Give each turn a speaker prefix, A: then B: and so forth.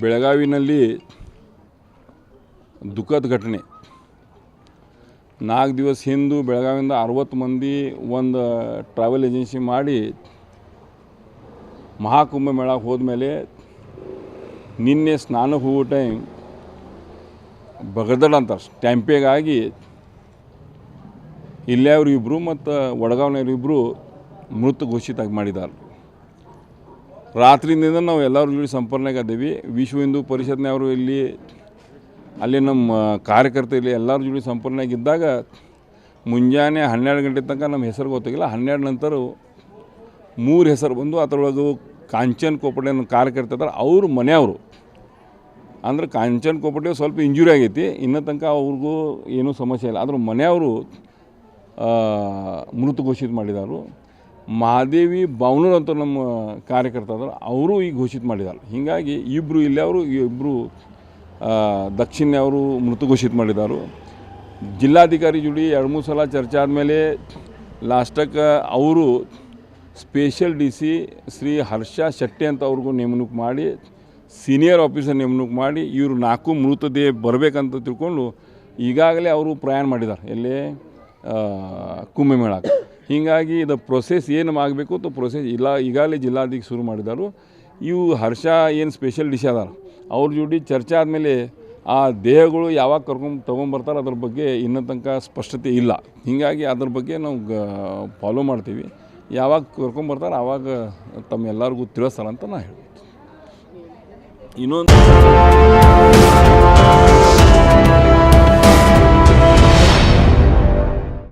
A: ಬೆಳಗಾವಿನಲ್ಲಿ ದುಃಖದ ಘಟನೆ. 4 ದಿವಸ ಹಿಂದೆ ಬೆಳಗಾವಿಯಿಂದ 60 ಮಂದಿ ಒಂದು ಟ್ರಾವೆಲ್ ಏಜೆನ್ಸಿ ಮಾಡಿ ಮಹಾಕುಂಭಮೇಳಕ್ಕೆ ಹೋದ್ಮೇಲೆ ನಿನ್ನೆ ಸ್ನಾನಕ್ಕೆ ಹೋಗೋ ಟೈಮ್ ಬಗದಡ್ ಅಂತಾರೆ ಸ್ಟ್ಯಾಂಪೇಗಾಗಿ ಇಲ್ಲಿಯವರು ಇಬ್ಬರು ಮತ್ತು ವಡಗಾವ್ನವ್ರು ಇಬ್ಬರು ಮೃತ ಘೋಷಿತ ಮಾಡಿದ್ದಾರೆ. ರಾತ್ರಿಯಿಂದ ನಾವು ಎಲ್ಲರೂ ಜೋಡಿ ಸಂಪರ್ಕನಾಗ ಇದ್ದೀವಿ. ವಿಶ್ವ ಹಿಂದೂ ಪರಿಷತ್ನವರು ಅಲ್ಲಿ ನಮ್ಮ ಕಾರ್ಯಕರ್ತರು ಇಲ್ಲಿ ಎಲ್ಲರ ಜೋಡಿ ಸಂಪರ್ಕನಾಗಿದ್ದಾಗ ಮುಂಜಾನೆ 12 ಗಂಟೆ ತನಕ ನಮ್ಮ ಹೆಸರು ಗೊತ್ತಾಗಿಲ್ಲ. 12 ನಂತರ 3 ಹೆಸರು ಬಂದು ಅದರೊಳಗೆ ಕಾಂಚನ್ ಕೋಪಟೆ ಕಾರ್ಯಕರ್ತ ಇದ್ದಾರೆ, ಅವ್ರ ಮನೆಯವರು. ಅಂದ್ರೆ ಕಾಂಚನ್ ಕೋಪಟೆ ಸ್ವಲ್ಪ ಇಂಜುರಿ ಆಗೈತಿ, ಇನ್ನೂ ತನಕ ಅವ್ರಿಗೂ ಏನೂ ಸಮಸ್ಯೆ ಇಲ್ಲ. ಅದ್ರ ಮನೆಯವರು ಮೃತ ಘೋಷಿತ ಮಾಡಿದರು. ಮಹಾದೇವಿ ಬಾವನೂರು ಅಂತ ನಮ್ಮ ಕಾರ್ಯಕರ್ತ ಅದಾರ, ಅವರು ಈಗ ಘೋಷಿತ ಮಾಡಿದ್ದಾರೆ. ಹೀಗಾಗಿ ಇಬ್ಬರು ಇಲ್ಲಿಯವರು ಇಬ್ಬರು ದಕ್ಷಿಣವರು ಮೃತ ಘೋಷಿತ ಮಾಡಿದರು. ಜಿಲ್ಲಾಧಿಕಾರಿ ಜೋಡಿ 2-3 ಸಲ ಚರ್ಚೆ ಆದಮೇಲೆ ಲಾಸ್ಟಕ್ಕೆ ಅವರು ಸ್ಪೆಷಲ್ DC ಶ್ರೀ ಹರ್ಷ ಶೆಟ್ಟಿ ಅಂತ ಅವ್ರಿಗೂ ನೇಮಕ ಮಾಡಿ ಸೀನಿಯರ್ ಆಫೀಸರ್ ನೇಮಕ ಮಾಡಿ ಇವರು 4 ಮೃತದೇಹ ಬರಬೇಕಂತ ತಿಳ್ಕೊಂಡು ಈಗಾಗಲೇ ಅವರು ಪ್ರಯಾಣ ಮಾಡಿದ್ದಾರೆ ಎಲ್ಲೇ ಕುಂಭಮೇಳಕ್ಕೆ. ಹೀಗಾಗಿ ಇದು ಪ್ರೊಸೆಸ್ ಏನು ಆಗಬೇಕು ಅಂತ ಪ್ರೊಸೆಸ್ ಈಗಾಗಲೇ ಜಿಲ್ಲಾಧಿಕಾರಿ ಶುರು ಮಾಡಿದರು. ಇವು ಹರ್ಷ ಏನು ಸ್ಪೆಷಲ್ DC ಅದಾರ ಅವ್ರ ಜೋಡಿ ಚರ್ಚೆ ಆದಮೇಲೆ ಆ ದೇಹಗಳು ಯಾವಾಗ ತೊಗೊಂಬರ್ತಾರೆ ಅದ್ರ ಬಗ್ಗೆ ಇನ್ನೂ ತನಕ ಸ್ಪಷ್ಟತೆ ಇಲ್ಲ. ಹೀಗಾಗಿ ಅದ್ರ ಬಗ್ಗೆ ನಾವು ಫಾಲೋ ಮಾಡ್ತೀವಿ. ಯಾವಾಗ ಕರ್ಕೊಂಬರ್ತಾರೆ ಆವಾಗ ತಮ್ಮೆಲ್ಲರಿಗೂ ತಿಳಿಸ್ತಾರೆ ಅಂತ ನಾನು ಹೇಳ್ತೀನಿ. ಇನ್ನೊಂದು